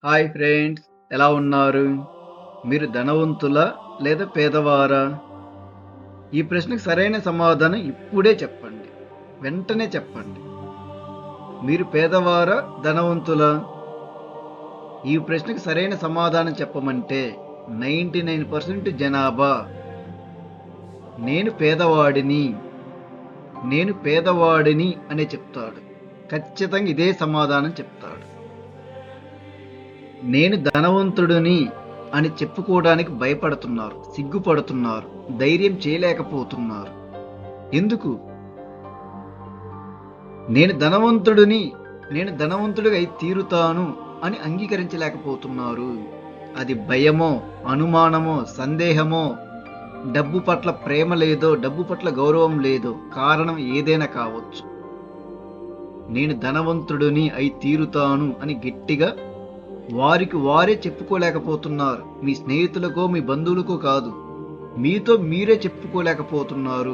Hi friends, ఎలా ఉన్నారు? మీరు ధనవంతులా లేదా పేదవారా? ఈ ప్రశ్నకు సరైన సమాధానం ఇప్పుడే చెప్పండి. వెంటనే చెప్పండి. మీరు పేదవారా? ధనవంతులా? ఈ ప్రశ్నకు సరైన సమాధానం చెప్పమంటే 99% జనాభా నేను పేదవాడిని, నేను పేదవాడిని అనే చెప్తాడు. ఖచ్చితంగా ఇదే సమాధానం చెప్తాడు. నేను ధనవంతుడిని అని చెప్పుకోవడానికి భయపడుతున్నారు, సిగ్గుపడుతున్నారు, ధైర్యం చేయలేకపోతున్నారు. ఎందుకు? నేను ధనవంతుడిని, నేను ధనవంతుడిగా అయి తీరుతాను అని అంగీకరించలేకపోతున్నారు. అది భయమో, అనుమానమో, సందేహమో, డబ్బు పట్ల ప్రేమ లేదో, డబ్బు పట్ల గౌరవం లేదో, కారణం ఏదైనా కావచ్చు. నేను ధనవంతుడిని అయి తీరుతాను అని గట్టిగా వారికి వారే చెప్పుకోలేకపోతున్నారు. మీ స్నేహితులకో, మీ బంధువులకో కాదు, మీతో మీరే చెప్పుకోలేకపోతున్నారు.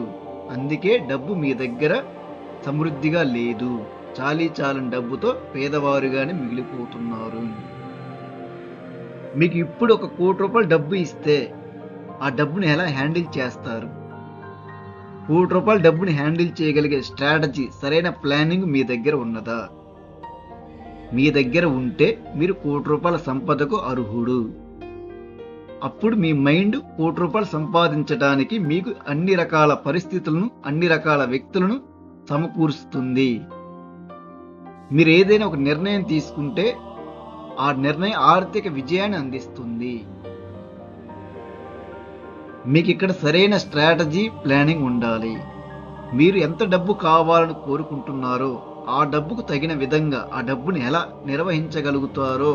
అందుకే డబ్బు మీ దగ్గర సమృద్ధిగా లేదు. చాలీ చాలని డబ్బుతో పేదవారుగానే మిగిలిపోతున్నారు. మీకు ఇప్పుడు ఒక ₹1,00,00,000 డబ్బు ఇస్తే ఆ డబ్బుని ఎలా హ్యాండిల్ చేస్తారు? ₹1,00,00,000 డబ్బుని హ్యాండిల్ చేయగలిగే స్ట్రాటజీ, సరైన ప్లానింగ్ మీ దగ్గర ఉన్నదా? మీ దగ్గర ఉంటే మీరు ₹1,00,00,000 సంపదకు అర్హుడు. అప్పుడు మీ మైండ్ ₹1,00,00,000 సంపాదించడానికి మీకు అన్ని రకాల పరిస్థితులను, అన్ని రకాల వ్యక్తులను సమకూరుస్తుంది. మీరు ఏదైనా ఒక నిర్ణయం తీసుకుంటే ఆ నిర్ణయం ఆర్థిక విజయాన్ని అందిస్తుంది. మీకు ఇక్కడ సరైన స్ట్రాటజీ, ప్లానింగ్ ఉండాలి. మీరు ఎంత డబ్బు కావాలని కోరుకుంటున్నారో ఆ డబ్బుకు తగిన విధంగా ఆ డబ్బుని ఎలా నిర్వహించగలుగుతారో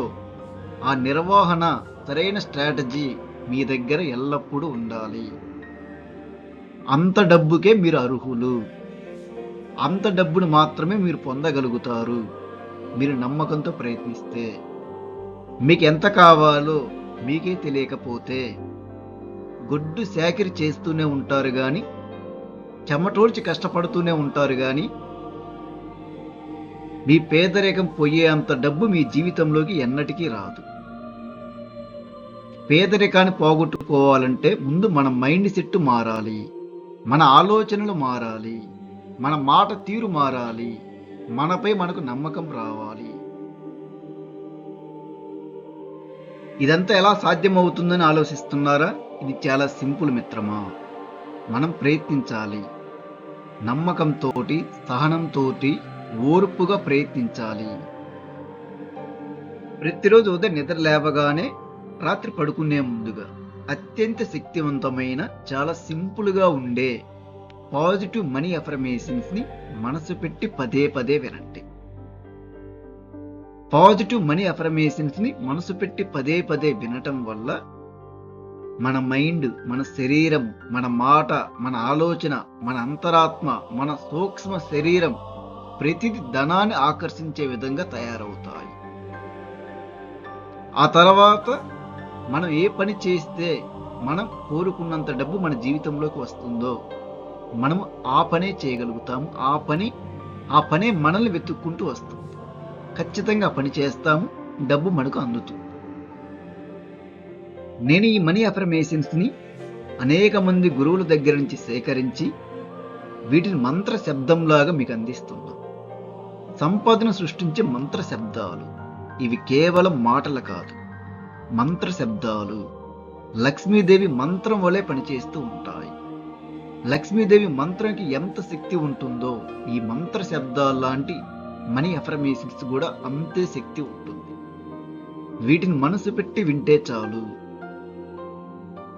ఆ నిర్వహణ, సరైన స్ట్రాటజీ మీ దగ్గర ఎల్లప్పుడూ ఉండాలి. అంత డబ్బుకే మీరు అర్హులు. అంత డబ్బును మాత్రమే మీరు పొందగలుగుతారు మీరు నమ్మకంతో ప్రయత్నిస్తే. మీకు ఎంత కావాలో మీకే తెలియకపోతే గొడ్డు చాకిరీ చేస్తూనే ఉంటారు కానీ, చెమటోడ్చి కష్టపడుతూనే ఉంటారు కానీ, మీ పేదరికం పోయే అంత డబ్బు మీ జీవితంలోకి ఎన్నటికీ రాదు. పేదరికాన్ని పోగొట్టుకోవాలంటే ముందు మన మైండ్ సెట్ మారాలి, మన ఆలోచనలు మారాలి, మన మాట తీరు మారాలి, మనపై మనకు నమ్మకం రావాలి. ఇదంతా ఎలా సాధ్యమవుతుందని ఆలోచిస్తున్నారా? ఇది చాలా సింపుల్ మిత్రమా. మనం ప్రయత్నించాలి. నమ్మకంతోటి, సహనంతోటి, ఓర్పుగా ప్రయత్నించాలి. ప్రతిరోజు ఉదయం నిద్ర లేవగానే, రాత్రి పడుకునే ముందుగా అత్యంత శక్తివంతమైన, చాలా సింపుల్గా ఉండే పాజిటివ్ మనీ అఫర్మేషన్స్ ని మనసు పెట్టి పదే పదే వినండి. పాజిటివ్ మనీ అఫర్మేషన్స్ ని మనసు పెట్టి పదే పదే వినటం వల్ల మన మైండ్, మన శరీరం, మన మాట, మన ఆలోచన, మన అంతరాత్మ, మన సూక్ష్మ శరీరం ప్రతిది ధనాన్ని ఆకర్షించే విధంగా తయారవుతాయి. ఆ తర్వాత మనం ఏ పని చేస్తే మనం కోరుకున్నంత డబ్బు మన జీవితంలోకి వస్తుందో మనము ఆ పనే చేయగలుగుతాము. ఆ పనే మనల్ని వెతుక్కుంటూ వస్తుంది. ఖచ్చితంగా పని చేస్తాము, డబ్బు మనకు అందుతుంది. నేను ఈ మనీ అఫర్మేషన్స్ ని అనేక మంది గురువుల దగ్గర నుంచి సేకరించి వీటిని మంత్ర శబ్దంలాగా మీకు అందిస్తున్నాను. సంపదను సృష్టించే మంత్ర శబ్దాలు ఇవి. కేవలం మాటలు కాదు, మంత్ర శబ్దాలు. లక్ష్మీదేవి మంత్రం వలె పనిచేస్తూ ఉంటాయి. లక్ష్మీదేవి మంత్రంకి ఎంత శక్తి ఉంటుందో ఈ మంత్ర శబ్దాలు లాంటి మనీ అఫర్మేషన్స్ కూడా అంతే శక్తి ఉంటుంది. వీటిని మనసు పెట్టి వింటే చాలు.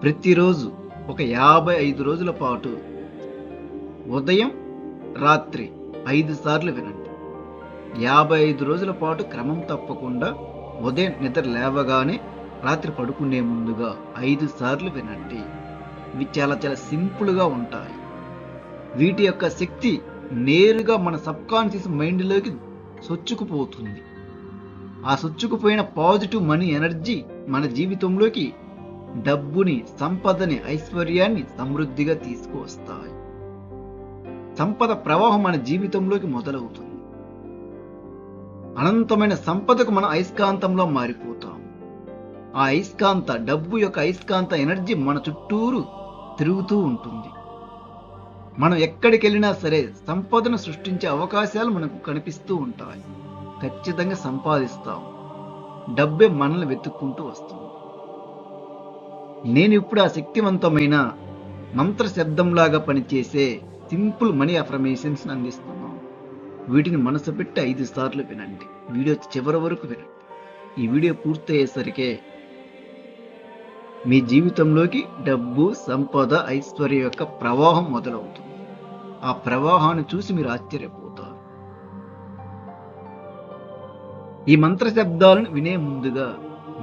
ప్రతిరోజు ఒక 55 రోజుల పాటు ఉదయం, రాత్రి 5 సార్లు వినండి. 55 రోజుల పాటు క్రమం తప్పకుండా ఉదయం నిద్ర లేవగానే, రాత్రి పడుకునే ముందుగా 5 సార్లు వినండి. ఇవి చాలా చాలా సింపుల్గా ఉంటాయి. వీటి యొక్క శక్తి నేరుగా మన సబ్ కాన్షియస్ మైండ్లోకి సొచ్చుకుపోతుంది. ఆ సొచ్చుకుపోయిన పాజిటివ్ మనీ ఎనర్జీ మన జీవితంలోకి డబ్బుని, సంపదని, ఐశ్వర్యాన్ని సమృద్ధిగా తీసుకువస్తాయి. సంపద ప్రవాహం మన జీవితంలోకి మొదలవుతుంది. అనంతమైన సంపదకు మనం అయస్కాంతంలో మారిపోతాం. ఆ డబ్బు యొక్క అయస్కాంత ఎనర్జీ మన చుట్టూరు తిరుగుతూ ఉంటుంది. మనం ఎక్కడికి వెళ్ళినా సరే సంపదను సృష్టించే అవకాశాలు మనకు కనిపిస్తూ ఉంటాయి. ఖచ్చితంగా సంపాదిస్తాం. డబ్బే మనల్ని వెతుక్కుంటూ వస్తుంది. నేను ఇప్పుడు ఆ శక్తివంతమైన మంత్ర శబ్దంలాగా పనిచేసే సింపుల్ మనీ అఫర్మేషన్స్ అందిస్తున్నాను. వీటిని మనసు పెట్టి 5 సార్లు వినండి. వీడియో చివరి వరకు వినండి. ఈ వీడియో పూర్తయ్యేసరికే మీ జీవితంలోకి డబ్బు, సంపద, ఐశ్వర్యం యొక్క ప్రవాహం మొదలవుతుంది. ఆ ప్రవాహాన్ని చూసి మీరు ఆశ్చర్యపోతారు. ఈ మంత్ర శబ్దాలను వినే ముందుగా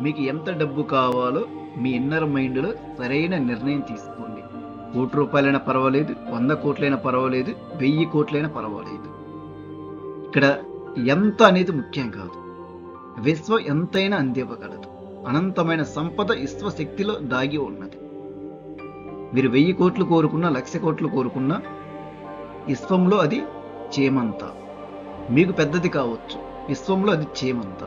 మీకు ఎంత డబ్బు కావాలో మీ ఇన్నర్ మైండ్లో సరైన నిర్ణయం తీసుకోండి. 1 కోటి రూపాయలైనా పర్వాలేదు, 100 కోట్లైనా పర్వాలేదు, 1000 కోట్లైనా పర్వాలేదు. ఇక్కడ ఎంత అనేది ముఖ్యం కాదు. విశ్వం ఎంతైనా అందివ్వగలదు. అనంతమైన సంపద విశ్వశక్తిలో దాగి ఉన్నది. మీరు 1000 కోట్లు కోరుకున్నా, 1,00,000 కోట్లు కోరుకున్నా విశ్వంలో అది చేమంత. మీకు పెద్దది కావచ్చు, విశ్వంలో అది చేమంత.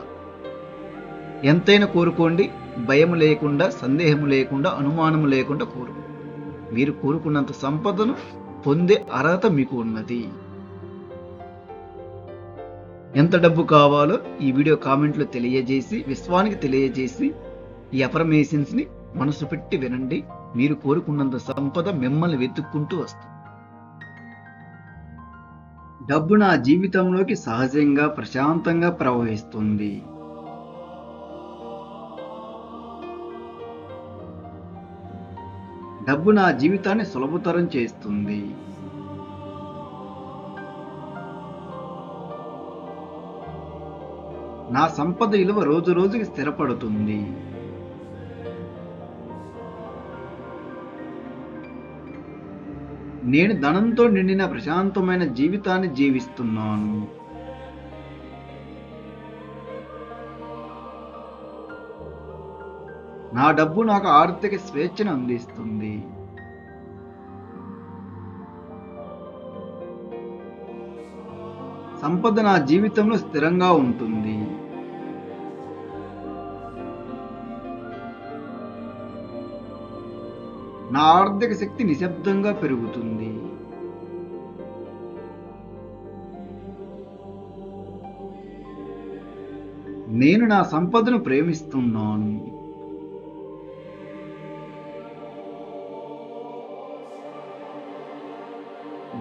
ఎంతైనా కోరుకోండి, భయం లేకుండా, సందేహం లేకుండా, అనుమానం లేకుండా కోరుకోండి. మీరు కోరుకున్నంత సంపదను పొందే అర్హత మీకు ఉన్నది. ఎంత డబ్బు కావాలో ఈ వీడియో కామెంట్లో తెలియజేసి, విశ్వానికి తెలియజేసి, ఈ అఫర్మేషన్స్ని మనసు పెట్టి వినండి. మీరు కోరుకున్నంత సంపద మిమ్మల్ని వెతుక్కుంటూ వస్తుంది. డబ్బు నా జీవితంలోకి సహజంగా, ప్రశాంతంగా ప్రవహిస్తుంది. డబ్బు నా జీవితాన్ని సులభతరం చేస్తుంది. నా సంపద విలువ రోజు రోజుకి స్థిరపడుతుంది. నేను ధనంతో నిండిన ప్రశాంతమైన జీవితాన్ని జీవిస్తున్నాను. నా డబ్బు నాకు ఆర్థిక స్వేచ్ఛను అందిస్తుంది. సంపద నా జీవితంలో స్థిరంగా ఉంటుంది. నా ఆర్థిక శక్తి నిశ్శబ్దంగా పెరుగుతుంది. నేను నా సంపదను ప్రేమిస్తున్నాను.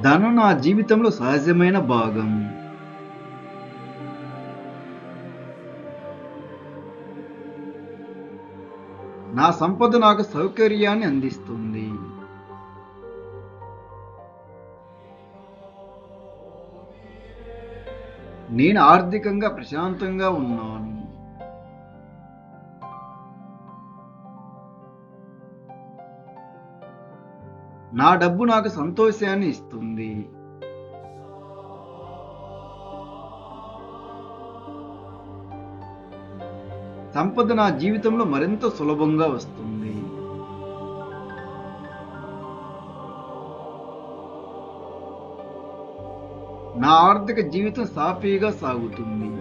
ధనం నా జీవితంలో సహజమైన భాగం. నా సంపద నాకు సౌకర్యాన్ని అందిస్తుంది. నేను ఆర్థికంగా ప్రశాంతంగా ఉన్నాను. నా డబ్బు నాకు సంతోషాన్ని ఇస్తుంది. సంపద నా జీవితంలో మరింత సులభంగా వస్తుంది. నా ఆర్థిక జీవితం సాఫీగా సాగుతుంది.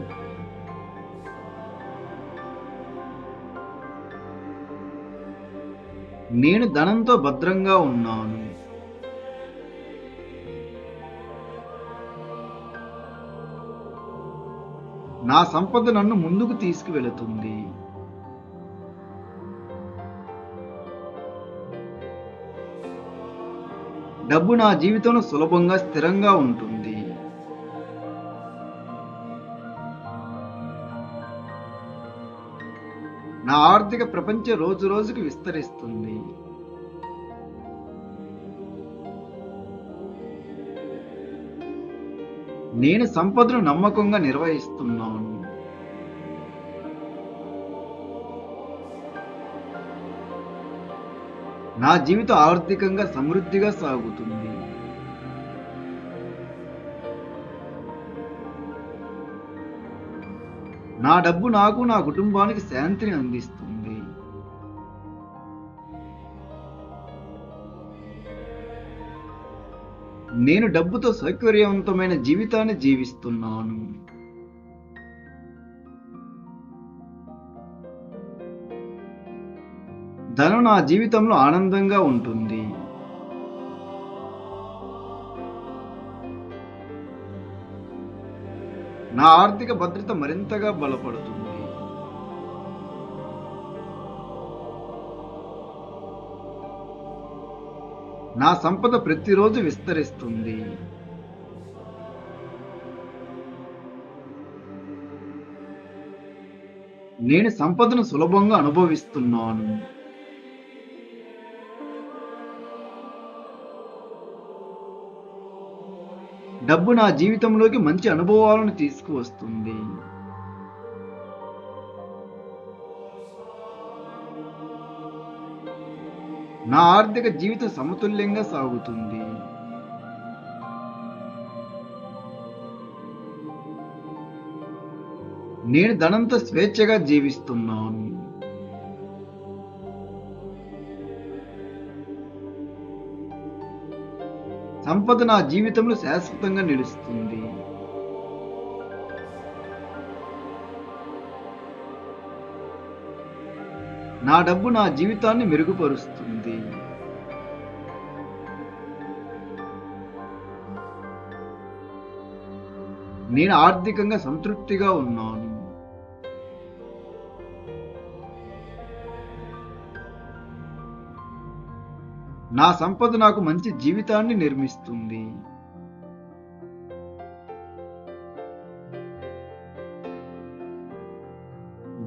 నేను ధనంతో భద్రంగా ఉన్నాను. నా సంపద నన్ను ముందుకు తీసుకువెళుతుంది. డబ్బు నా జీవితంలో సులభంగా, స్థిరంగా ఉంటుంది. నా ఆర్థిక ప్రపంచం రోజు రోజుకు విస్తరిస్తుంది. నేను సంపదను నమ్మకంగా నిర్వహిస్తున్నాను. నా జీవితం ఆర్థికంగా సమృద్ధిగా సాగుతుంది. నా డబ్బు నాకు, నా కుటుంబానికి శాంతిని అందిస్తుంది. నేను డబ్బుతో సౌకర్యవంతమైన జీవితాన్ని జీవిస్తున్నాను. ధనం నా జీవితంలో ఆనందంగా ఉంటుంది. నా ఆర్థిక భద్రత మరింతగా బలపడుతుంది. నా సంపద ప్రతిరోజు విస్తరిస్తుంది. నేను సంపదను సులభంగా అనుభవిస్తున్నాను. డబ్బు నా జీవితంలోకి మంచి అనుభవాలను తీసుకువస్తుంది. నా ఆర్థిక జీవితం సమతుల్యంగా సాగుతుంది. నేను ధనంతో స్వేచ్ఛగా జీవిస్తున్నాను. సంపద నా జీవితంలో శాశ్వతంగా నిలుస్తుంది. నా డబ్బు నా జీవితాన్ని మెరుగుపరుస్తుంది. నేను ఆర్థికంగా సంతృప్తిగా ఉన్నాను. నా సంపద నాకు మంచి జీవితాన్ని నిర్మిస్తుంది.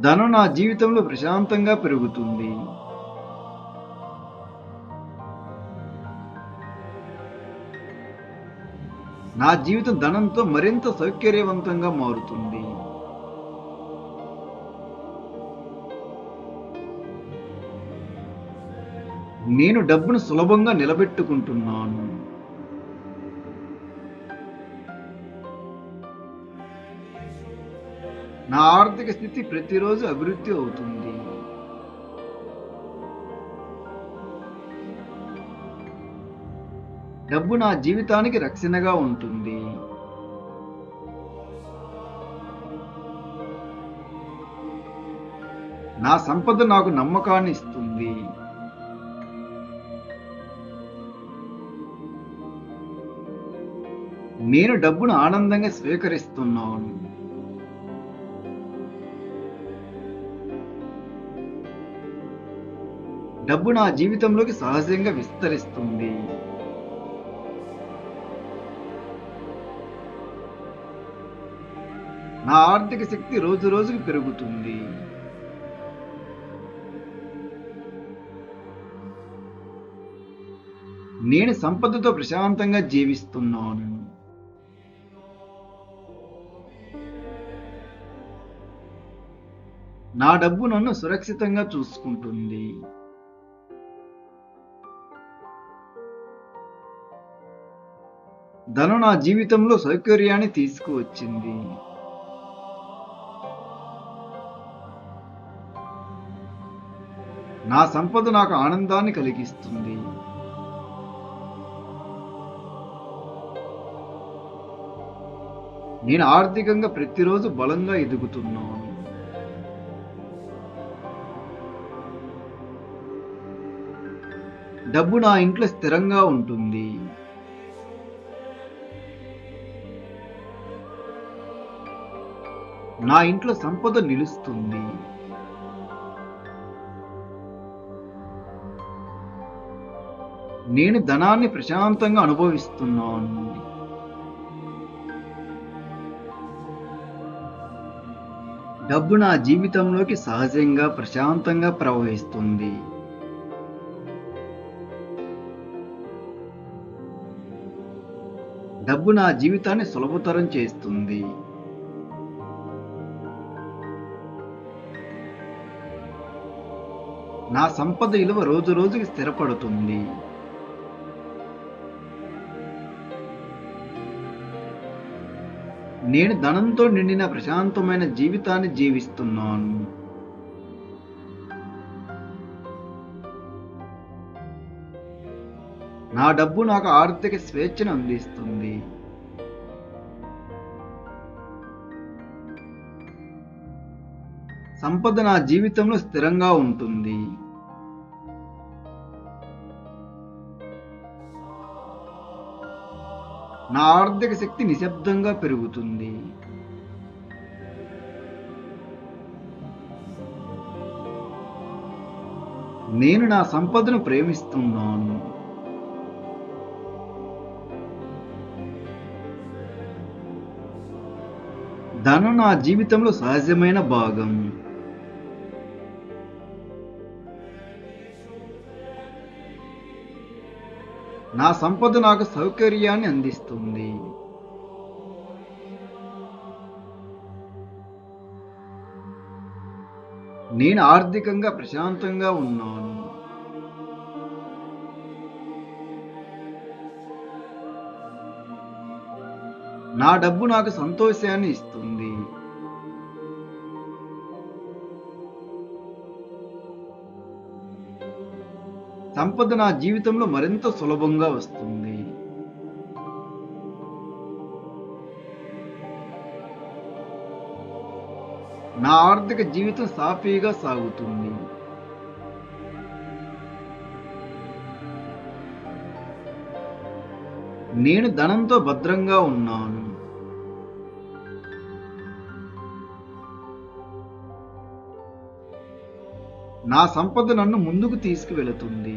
ధనం నా జీవితంలో ప్రశాంతంగా పెరుగుతుంది. నా జీవితం ధనంతో మరింత సౌకర్యవంతంగా మారుతుంది. నేను డబ్బును సులభంగా నిలబెట్టుకుంటున్నాను. నా ఆర్థిక స్థితి ప్రతిరోజు అభివృద్ధి అవుతుంది. డబ్బు నా జీవితానికి రక్షణగా ఉంటుంది. నా సంపద నాకు నమ్మకాన్ని ఇస్తుంది. నేను డబ్బును ఆనందంగా స్వీకరిస్తున్నాను. డబ్బు నా జీవితంలోకి సహజంగా విస్తరిస్తుంది. నా ఆర్థిక శక్తి రోజు రోజుకు పెరుగుతుంది. నేను సంపదతో ప్రశాంతంగా జీవిస్తున్నాను. నా డబ్బు నన్ను సురక్షితంగా చూసుకుంటుంది. ధనం నా జీవితంలో సౌకర్యాన్ని తీసుకువచ్చింది. నా సంపద నాకు ఆనందాన్ని కలిగిస్తుంది. నేను ఆర్థికంగా ప్రతిరోజు బలంగా ఎదుగుతున్నాను. డబ్బు నా ఇంట్లో స్థిరంగా ఉంటుంది. నా ఇంట్లో సంపద నిలుస్తుంది. నేను ధనాన్ని ప్రశాంతంగా అనుభవిస్తున్నాను. డబ్బు నా జీవితంలోకి సహజంగా ప్రశాంతంగా ప్రవహిస్తుంది. డబ్బు నా జీవితాన్ని సులభతరం చేస్తుంది. నా సంపద విలువ రోజు రోజుకి స్థిరపడుతుంది. నేను ధనంతో నిండిన ప్రశాంతమైన జీవితాన్ని జీవిస్తున్నాను. నా డబ్బు నాకు ఆర్థిక స్వేచ్ఛను అందిస్తుంది. సంపద నా జీవితంలో స్థిరంగా ఉంటుంది. నా ఆర్థిక శక్తి నిశ్శబ్దంగా పెరుగుతుంది. నేను నా సంపదను ప్రేమిస్తున్నాను. ధనం నా జీవితంలో సహజమైన భాగం. నా సంపద నాకు సౌకర్యాన్ని అందిస్తుంది. నేను ఆర్థికంగా ప్రశాంతంగా ఉన్నాను. నా డబ్బు నాకు సంతోషాన్ని ఇస్తుంది. సంపద నా జీవితంలో మరింత సులభంగా వస్తుంది. నా ఆర్థిక జీవితం సాఫీగా సాగుతుంది. నేను ధనంతో భద్రంగా ఉన్నాను. నా సంపద నన్ను ముందుకు తీసుకువెళుతుంది.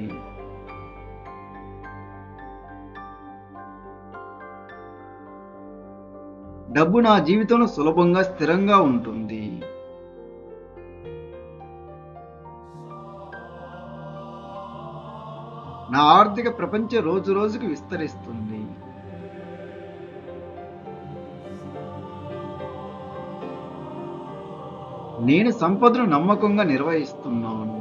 డబ్బు నా జీవితంలో సులభంగా స్థిరంగా ఉంటుంది. నా ఆర్థిక ప్రపంచం రోజు రోజుకు విస్తరిస్తుంది. నేను సంపదను నమ్మకంగా నిర్వహిస్తున్నాను.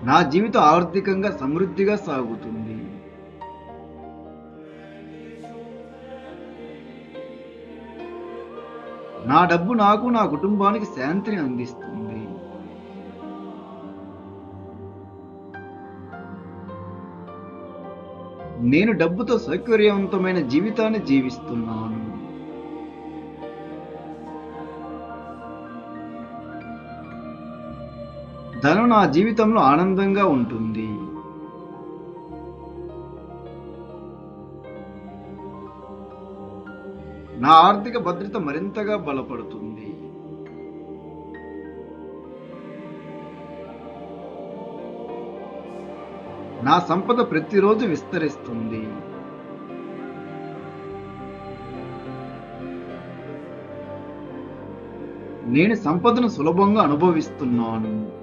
నా జీవితం ఆర్థికంగా సమృద్ధిగా సాగుతుంది. నా డబ్బు నాకు నా కుటుంబానికి శాంతిని అందిస్తుంది. నేను డబ్బుతో సౌకర్యవంతమైన జీవితాన్ని జీవిస్తున్నాను. ధనం నా జీవితంలో ఆనందంగా ఉంటుంది. నా ఆర్థిక భద్రత మరింతగా బలపడుతుంది. నా సంపద ప్రతిరోజు విస్తరిస్తుంది. నేను సంపదను సులభంగా అనుభవిస్తున్నాను.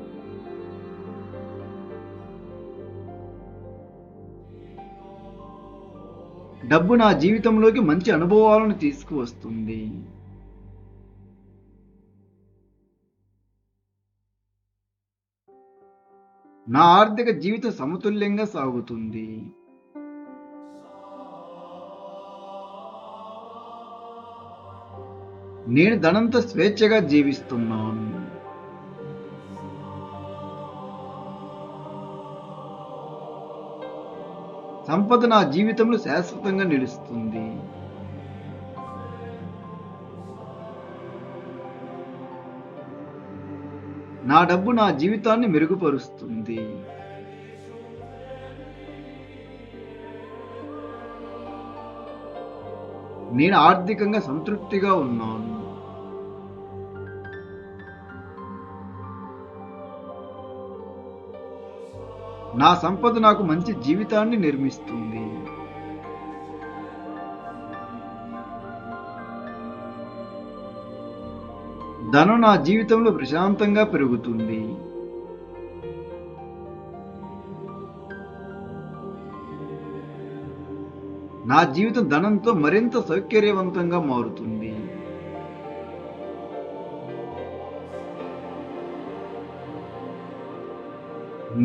డబ్బు నా జీవితంలోకి మంచి అనుభవాలను తీసుకువస్తుంది. నా ఆర్థిక జీవితం సమతుల్యంగా సాగుతుంది. నేను ధనంతో స్వేచ్ఛగా జీవిస్తున్నాను. సంపద నా జీవితంలో శాశ్వతంగా నిలుస్తుంది. నా డబ్బు నా జీవితాన్ని మెరుగుపరుస్తుంది. నేను ఆర్థికంగా సంతృప్తిగా ఉన్నాను. నా సంపద నాకు మంచి జీవితాన్ని నిర్మిస్తుంది. ధనం నా జీవితంలో ప్రశాంతంగా పెరుగుతుంది. నా జీవితం ధనంతో మరింత సౌకర్యవంతంగా మారుతుంది.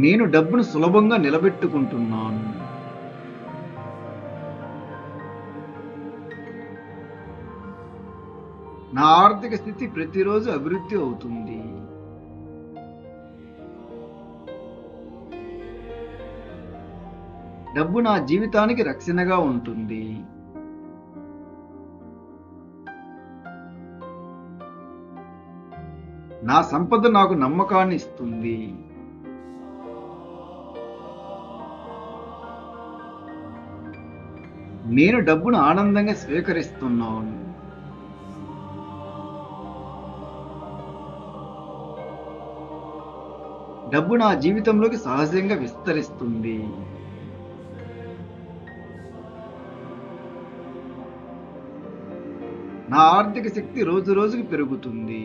నేను డబ్బును సులభంగా నిలబెట్టుకుంటున్నాను. నా ఆర్థిక స్థితి ప్రతిరోజు అభివృద్ధి అవుతుంది. డబ్బు నా జీవితానికి రక్షణగా ఉంటుంది. నా సంపద నాకు నమ్మకాన్ని ఇస్తుంది. నేను డబ్బును ఆనందంగా స్వీకరిస్తున్నాను. డబ్బు నా జీవితంలోకి సహజంగా విస్తరిస్తుంది. నా ఆర్థిక శక్తి రోజు రోజుకి పెరుగుతుంది.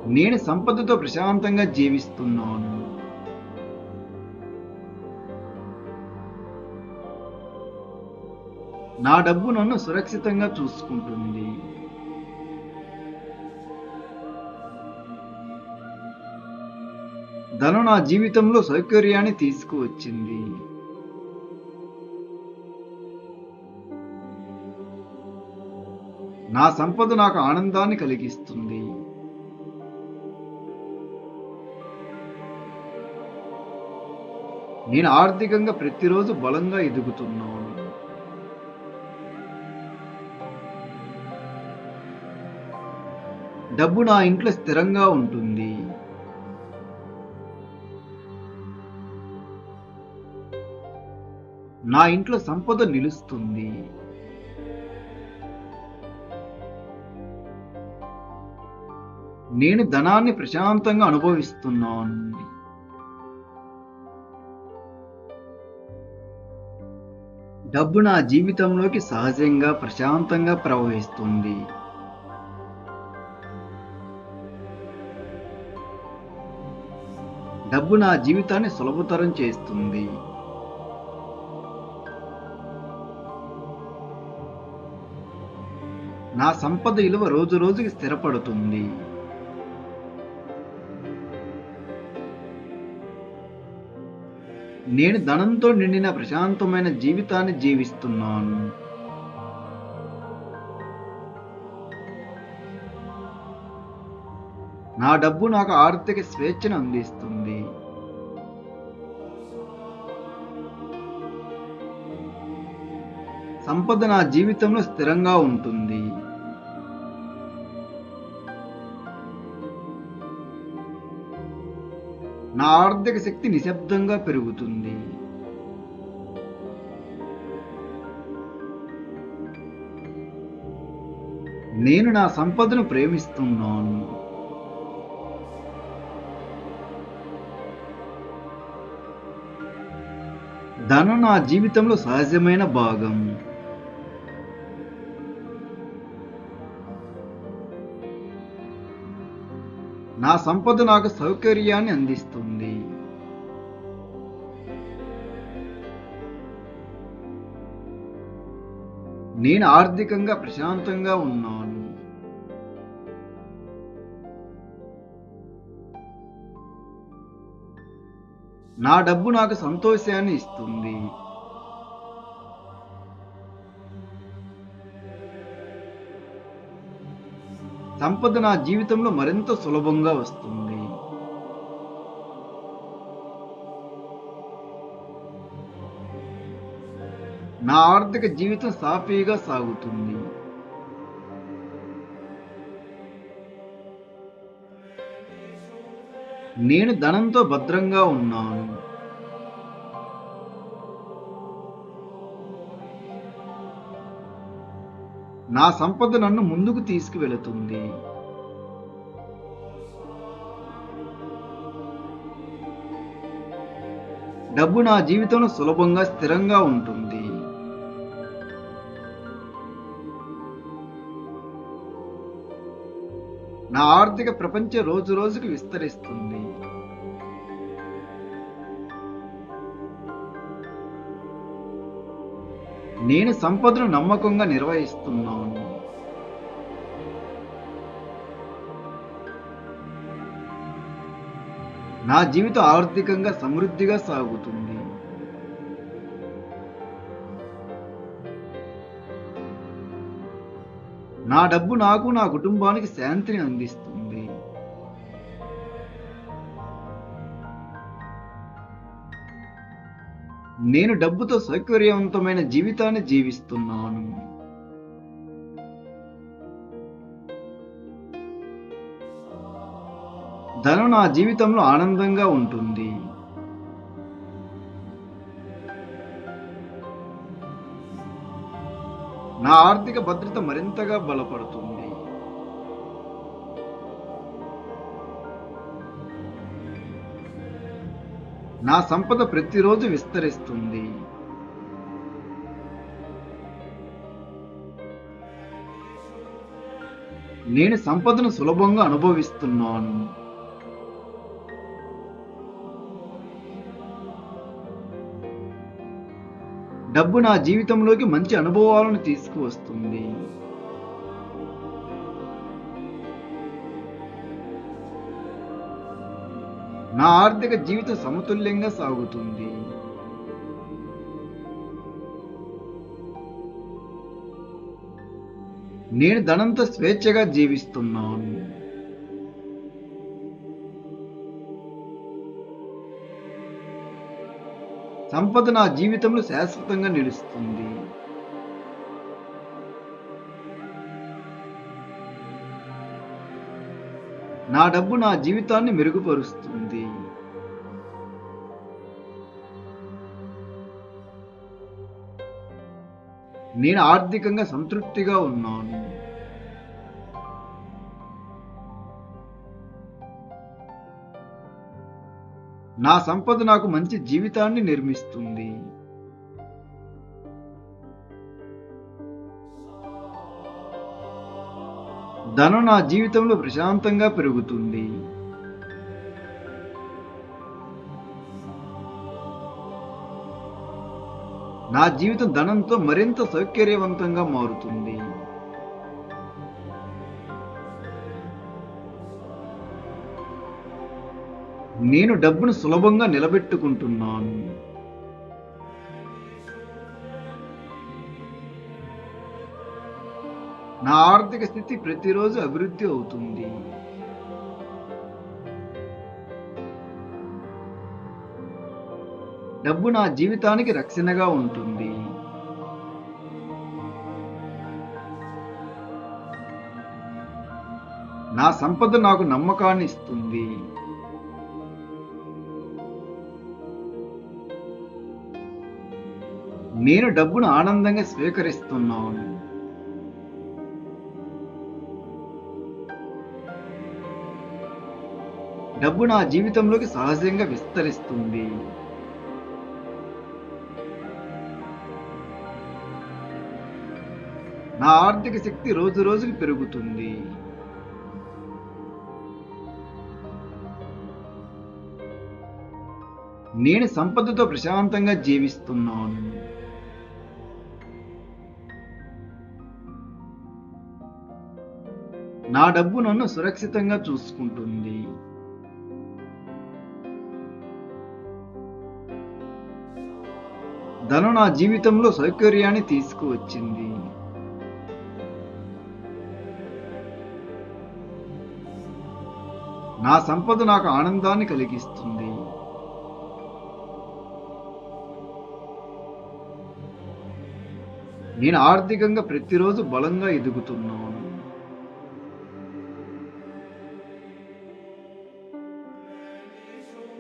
నేను సంపదతో ప్రశాంతంగా జీవిస్తున్నాను. నా డబ్బు నన్ను సురక్షితంగా చూసుకుంటుంది. ధనం నా జీవితంలో సౌకర్యాన్ని తీసుకువచ్చింది. నా సంపద నాకు ఆనందాన్ని కలిగిస్తుంది. నేను ఆర్థికంగా ప్రతిరోజు బలంగా ఎదుగుతున్నాను. డబ్బు నా ఇంట్లో స్థిరంగా ఉంటుంది. నా ఇంట్లో సంపద నిలుస్తుంది. నేను ధనాన్ని ప్రశాంతంగా అనుభవిస్తున్నాను. డబ్బు నా జీవితంలోకి సహజంగా ప్రశాంతంగా ప్రవహిస్తుంది. డబ్బు నా జీవితాన్ని సులభతరం చేస్తుంది. నా సంపద విలువ రోజు రోజుకి స్థిరపడుతుంది. నేను ధనంతో నిండిన ప్రశాంతమైన జీవితాన్ని జీవిస్తున్నాను. నా డబ్బు నాకు ఆర్థిక స్వేచ్ఛను అందిస్తుంది. సంపద నా జీవితంలో స్థిరంగా ఉంటుంది. నా ఆర్థిక శక్తి నిశ్శబ్దంగా పెరుగుతుంది. నేను నా సంపదను ప్రేమిస్తున్నాను. ధనం నా జీవితంలో సహజమైన భాగం. నా సంపద నాకు సౌకర్యాన్ని అందిస్తుంది. నేను ఆర్థికంగా ప్రశాంతంగా ఉన్నాను. నా డబ్బు నాకు సంతోషాన్ని ఇస్తుంది. సంపద నా జీవితంలో మరింత సులభంగా వస్తుంది. నా ఆర్థిక జీవితం సాఫీగా సాగుతుంది. నేను ధనంతో భద్రంగా ఉన్నాను. నా సంపద నన్ను ముందుకు తీసుకువెళుతుంది. డబ్బు నా జీవితంలో సులభంగా స్థిరంగా ఉంటుంది. నా ఆర్థిక ప్రపంచం రోజు రోజుకు విస్తరిస్తుంది. నేను సంపదను నమ్మకంగా నిర్వహిస్తున్నాను. నా జీవితం ఆర్థికంగా సమృద్ధిగా సాగుతుంది. నా డబ్బు నాకు నా కుటుంబానికి శాంతిని అందిస్తుంది. నేను డబ్బుతో సౌకర్యవంతమైన జీవితాన్ని జీవిస్తున్నాను. ధనం నా జీవితంలో ఆనందంగా ఉంటుంది. నా ఆర్థిక భద్రత మరింతగా బలపడుతుంది. నా సంపద ప్రతిరోజు విస్తరిస్తుంది. నేను సంపదను సులభంగా అనుభవిస్తున్నాను. డబ్బు నా జీవితంలోకి మంచి అనుభవాలను తీసుకువస్తుంది. నా ఆర్థిక జీవితం సమతుల్యంగా సాగుతుంది. నేను ధనంతో స్వేచ్ఛగా జీవిస్తున్నాను. సంపద నా జీవితంలో శాశ్వతంగా నిలుస్తుంది. నా డబ్బు నా జీవితాన్ని మెరుగుపరుస్తుంది. నేను ఆర్థికంగా సంతృప్తిగా ఉన్నాను. నా సంపద నాకు మంచి జీవితాన్ని నిర్మిస్తుంది. ధనం నా జీవితంలో ప్రశాంతంగా పెరుగుతుంది. నా జీవితం ధనంతో మరింత సౌకర్యవంతంగా మారుతుంది. నేను డబ్బును సులభంగా నిలబెట్టుకుంటున్నాను. నా ఆర్థిక స్థితి ప్రతిరోజు అభివృద్ధి అవుతుంది. డబ్బు నా జీవితానికి రక్షణగా ఉంటుంది. నా సంపద నాకు నమ్మకాన్ని ఇస్తుంది. నేను డబ్బును ఆనందంగా స్వీకరిస్తున్నాను. డబ్బు నా జీవితంలోకి సహజంగా విస్తరిస్తుంది. నా ఆర్థిక శక్తి రోజు రోజుకి పెరుగుతుంది. నేను సంపదతో ప్రశాంతంగా జీవిస్తున్నాను. నా డబ్బు నన్ను సురక్షితంగా చూసుకుంటుంది. ధనం నా జీవితంలో సౌకర్యాన్ని తీసుకువచ్చింది. నా సంపద నాకు ఆనందాన్ని కలిగిస్తుంది. నేను ఆర్థికంగా ప్రతిరోజు బలంగా ఎదుగుతున్నాను.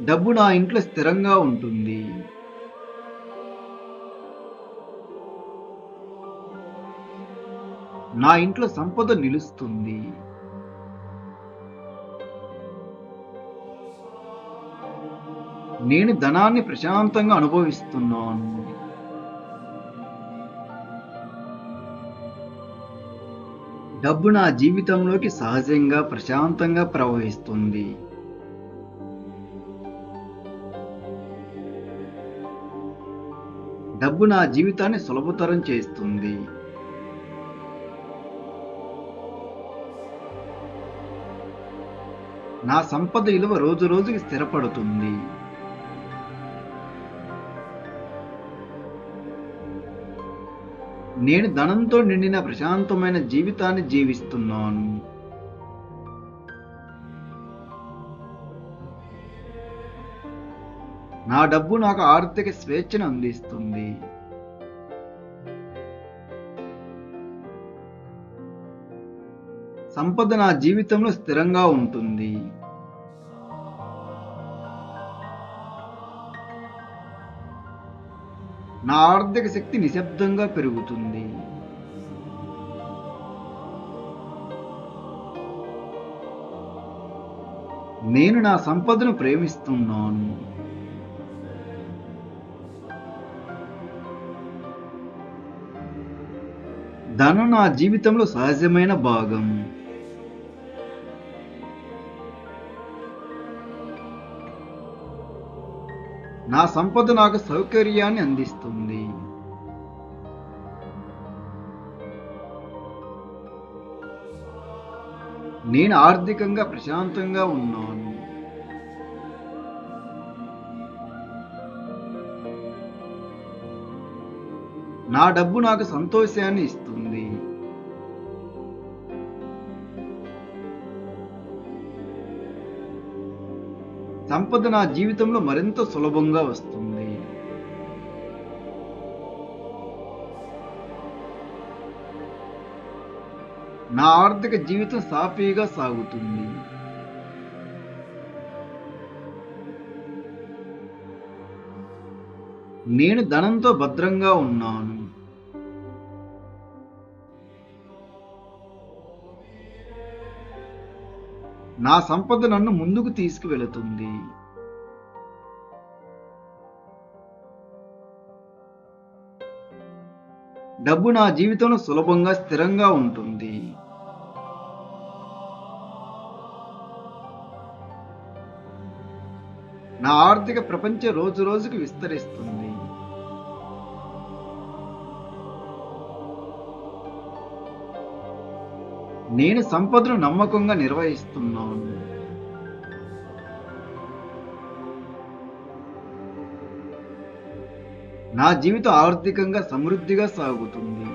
డబ్బు నా ఇంట్లో స్థిరంగా ఉంటుంది. నా ఇంట్లో సంపద నిలుస్తుంది. నేను ధనాన్ని ప్రశాంతంగా అనుభవిస్తున్నాను. డబ్బు నా జీవితంలోకి సహజంగా ప్రశాంతంగా ప్రవహిస్తుంది. డబ్బు నా జీవితాన్ని సులభతరం చేస్తుంది. నా సంపద విలువ రోజు రోజుకి స్థిరపడుతుంది. నేను ధనంతో నిండిన ప్రశాంతమైన జీవితాన్ని జీవిస్తున్నాను. నా డబ్బు నాకు ఆర్థిక స్వేచ్ఛను అందిస్తుంది. సంపద నా జీవితంలో స్థిరంగా ఉంటుంది. నేను ధనాన్ని ప్రశాంతంగా అనుభవిస్తున్నాను. నా ఇంట్లో సంపద నిలుస్తుంది. నా సంపద నాకు ఆనందాన్ని కలిగిస్తుంది. సంపద నా జీవితంలో స్థిరంగా ఉంటుంది. నా ఆర్థిక శక్తి నిశ్శబ్దంగా పెరుగుతుంది. నేను నా సంపదను ప్రేమిస్తున్నాను. ధనం నా జీవితంలో సహజమైన భాగం. నా సంపద నాకు సౌకర్యాన్ని అందిస్తుంది. నేను ఆర్థికంగా ప్రశాంతంగా ఉన్నాను. నా డబ్బు నాకు సంతోషాన్ని ఇస్తుంది. సంపద నా జీవితంలో మరింత సులభంగా వస్తుంది. నా ఆర్థిక జీవితం సాఫీగా సాగుతుంది. నేను ధనంతో భద్రంగా ఉన్నాను. నా సంపద నన్ను ముందుకు తీసుకువెళుతుంది. డబ్బు నా జీవితంలో సులభంగా స్థిరంగా ఉంటుంది. నా ఆర్థిక ప్రపంచం రోజు రోజుకు విస్తరిస్తుంది. నేను సంపదను నమ్మకంగా నిర్వహిస్తున్నాను. నా జీవితం ఆర్థికంగా సమృద్ధిగా సాగుతుంది.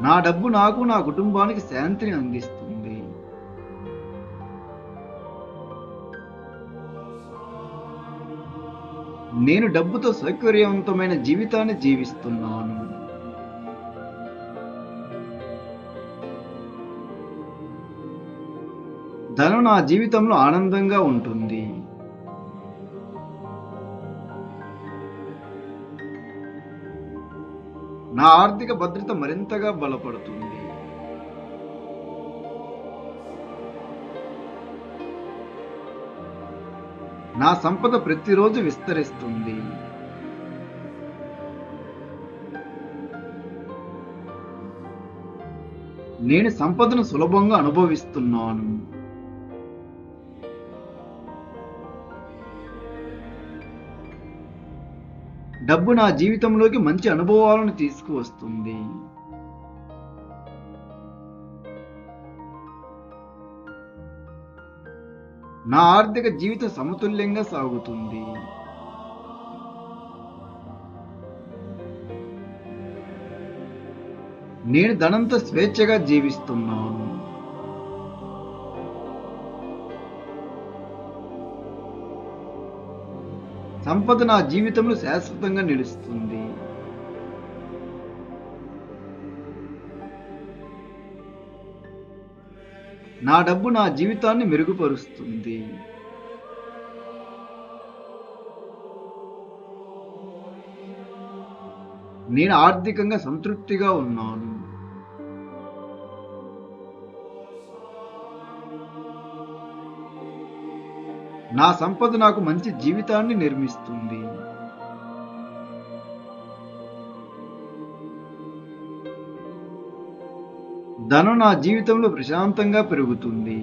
నా డబ్బు నాకు నా కుటుంబానికి శాంతిని అందిస్తుంది. నేను డబ్బుతో సౌకర్యవంతమైన జీవితాన్ని జీవిస్తున్నాను. ధనం నా జీవితంలో ఆనందంగా ఉంటుంది. నా ఆర్థిక భద్రత మరింతగా బలపడుతుంది. నా సంపద ప్రతిరోజు విస్తరిస్తుంది. నేను సంపదను సులభంగా అనుభవిస్తున్నాను. డబ్బు నా జీవితంలోకి మంచి అనుభవాలను తీసుకువస్తుంది. నా ఆర్థిక జీవితం సమతుల్యంగా సాగుతుంది. నేను ధనంతో స్వేచ్ఛగా జీవిస్తున్నాను. సంపద నా జీవితంలో శాశ్వతంగా నిలుస్తుంది. నా డబ్బు నా జీవితాన్ని మెరుగుపరుస్తుంది. నేను ఆర్థికంగా సంతృప్తిగా ఉన్నాను. నా సంపద నాకు మంచి జీవితాన్ని నిర్మిస్తుంది. ధనం నా జీవితంలో ప్రశాంతంగా పెరుగుతుంది.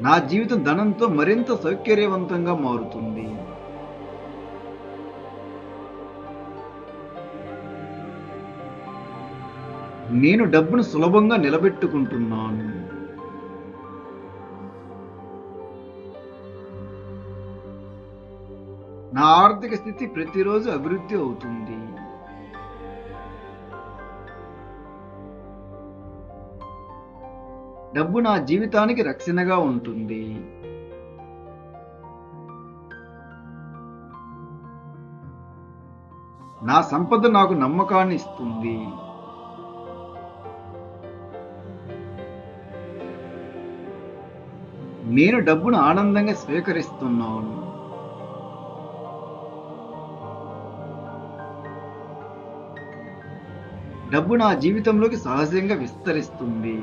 నా జీవితం ధనంతో మరింత సౌకర్యవంతంగా మారుతుంది. నేను డబ్బును సులభంగా నిలబెట్టుకుంటున్నాను. నా ఆర్థిక స్థితి ప్రతిరోజు అభివృద్ధి అవుతుంది. డబ్బు నా జీవితానికి రక్షణగా ఉంటుంది. నా సంపద నాకు నమ్మకాన్ని ఇస్తుంది. నేను డబ్బును ఆనందంగా స్వీకరిస్తున్నాను. డబ్బు నా జీవితంలోకి సహజంగా విస్తరిస్తుంది.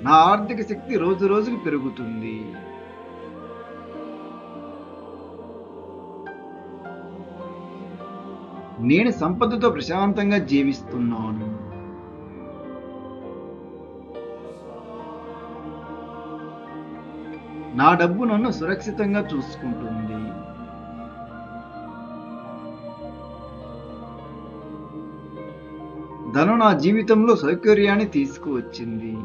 నా ఆర్థిక శక్తి రోజు రోజుకి పెరుగుతుంది. నేను సంపదతో ప్రశాంతంగా జీవిస్తున్నాను. నా డబ్బు నన్ను సురక్షితంగా చూసుకుంటుంది. ధనం నా జీవితంలో సౌకర్యాన్ని తీసుకువచ్చింది.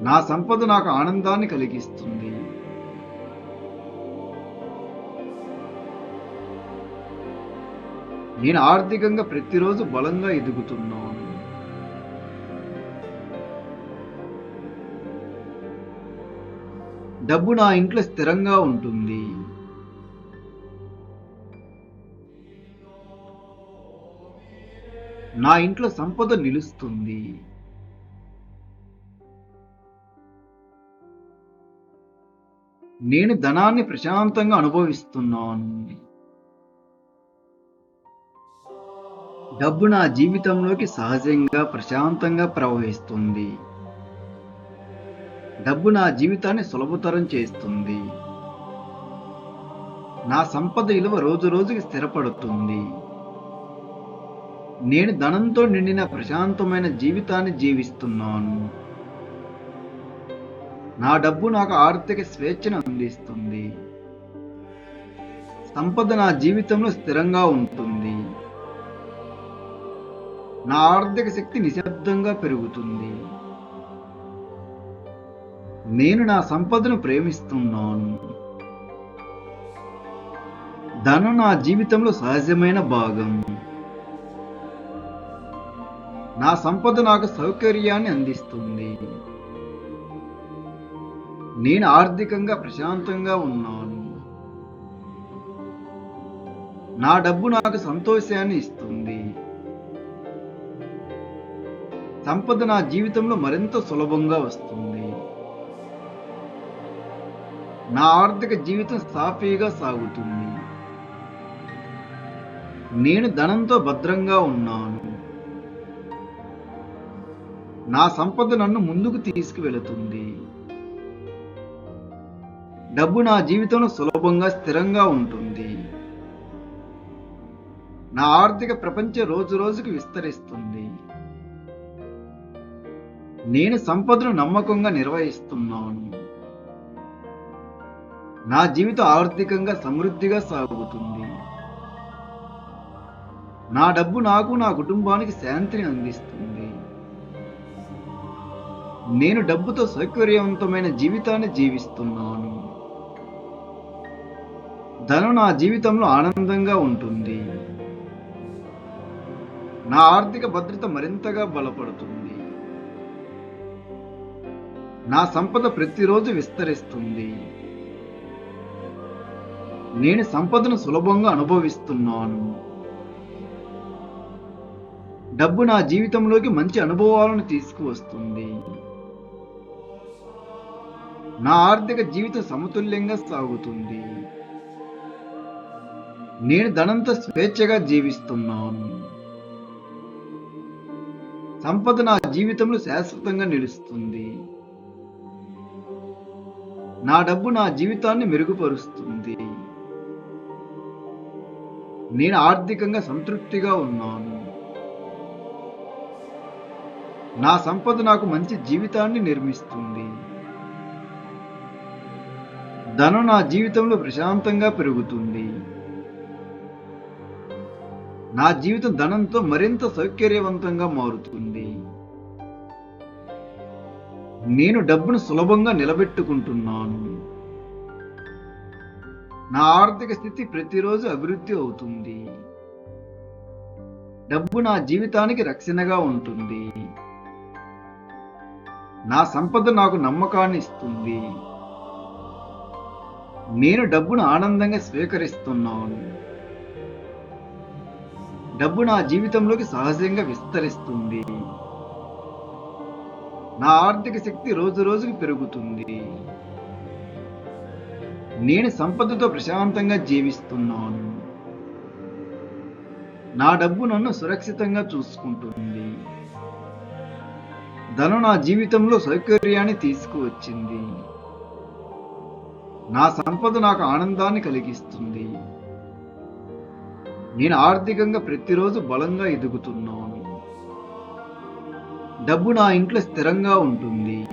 నా సంపద నాకు ఆనందాన్ని కలిగిస్తుంది. నేను ఆర్థికంగా ప్రతిరోజు బలంగా ఎదుగుతున్నాను. డబ్బు నా ఇంట్లో స్థిరంగా ఉంటుంది. నా ఇంట్లో సంపద నిలుస్తుంది. నేను ధనాన్ని ప్రశాంతంగా అనుభవిస్తున్నాను. డబ్బు నా జీవితంలోకి సహజంగా ప్రశాంతంగా ప్రవహిస్తుంది. డబ్బు నా జీవితాన్ని సులభతరం చేస్తుంది. నా సంపద విలువ రోజు రోజుకి స్థిరపడుతుంది. నేను ధనంతో నిండిన ప్రశాంతమైన జీవితాన్ని జీవిస్తున్నాను. నా డబ్బు నాకు ఆర్థిక స్వేచ్ఛను అందిస్తుంది. సంపద నా జీవితంలో స్థిరంగా ఉంటుంది. నా ఆర్థిక శక్తి నిశ్శబ్దంగా పెరుగుతుంది. నేను నా సంపదను ప్రేమిస్తున్నాను. ధనం నా జీవితంలో సహజమైన భాగం. నా సంపద నాకు సౌకర్యాన్ని అందిస్తుంది. నేను ఆర్థికంగా ప్రశాంతంగా ఉన్నాను. నా డబ్బు నాకు సంతోషాన్ని ఇస్తుంది. సంపద నా జీవితంలో మరింత సులభంగా వస్తుంది. నా ఆర్థిక జీవితం సాఫీగా సాగుతుంది. నేను ధనంతో భద్రంగా ఉన్నాను. నా సంపద నన్ను ముందుకు తీసుకువెళుతుంది. డబ్బు నా జీవితంలో సులభంగా స్థిరంగా ఉంటుంది. నా ఆర్థిక ప్రపంచం రోజు రోజుకు విస్తరిస్తుంది. నేను సంపదను నమ్మకంగా నిర్వహిస్తున్నాను. నా జీవితం ఆర్థికంగా సమృద్ధిగా సాగుతుంది. నా డబ్బు నాకు నా కుటుంబానికి శాంతిని అందిస్తుంది. నేను డబ్బుతో సౌకర్యవంతమైన జీవితాన్ని జీవిస్తున్నాను. ధనం నా జీవితంలో ఆనందంగా ఉంటుంది. నా ఆర్థిక భద్రత మరింతగా బలపడుతుంది. నా సంపద ప్రతిరోజు విస్తరిస్తుంది. నేను సంపదను సులభంగా అనుభవిస్తున్నాను. డబ్బు నా జీవితంలోకి మంచి అనుభవాలను తీసుకువస్తుంది. నా ఆర్థిక జీవితం సమతుల్యంగా సాగుతుంది. నేను ధనంతో స్వేచ్ఛగా జీవిస్తున్నాను. సంపద నా జీవితంలో శాశ్వతంగా నిలుస్తుంది. నా డబ్బు నా జీవితాన్ని మెరుగుపరుస్తుంది. నేను ఆర్థికంగా సంతృప్తిగా ఉన్నాను. నా సంపద నాకు మంచి జీవితాన్ని నిర్మిస్తుంది. ధనం నా జీవితంలో ప్రశాంతంగా పెరుగుతుంది. నా జీవితం ధనంతో మరింత సౌకర్యవంతంగా మారుతుంది. నేను డబ్బును సులభంగా నిలబెట్టుకుంటున్నాను. నా ఆర్థిక స్థితి ప్రతిరోజు అభివృద్ధి అవుతుంది. డబ్బు నా జీవితానికి రక్షణగా ఉంటుంది. నా సంపద నాకు నమ్మకాన్ని ఇస్తుంది. నేను డబ్బును ఆనందంగా స్వీకరిస్తున్నాను. డబ్బు నా జీవితంలోకి సహజంగా విస్తరిస్తుంది. నా ఆర్థిక శక్తి రోజు రోజుకి పెరుగుతుంది. నేను సంపదతో ప్రశాంతంగా జీవిస్తున్నాను. నా డబ్బు నన్ను సురక్షితంగా చూసుకుంటుంది. ధనం నా జీవితంలో సౌకర్యాన్ని తీసుకువచ్చింది. నా సంపద నాకు ఆనందాన్ని కలిగిస్తుంది. నేను ఆర్థికంగా ప్రతిరోజు బలంగా ఎదుగుతున్నాను. డబ్బు నా ఇంట్లో స్థిరంగా ఉంటుంది.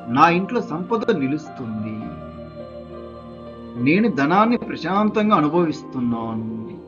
నా ఇంట్లో సంపద నిలుస్తుంది. నేను ధనాన్ని ప్రశాంతంగా అనుభవిస్తున్నాను.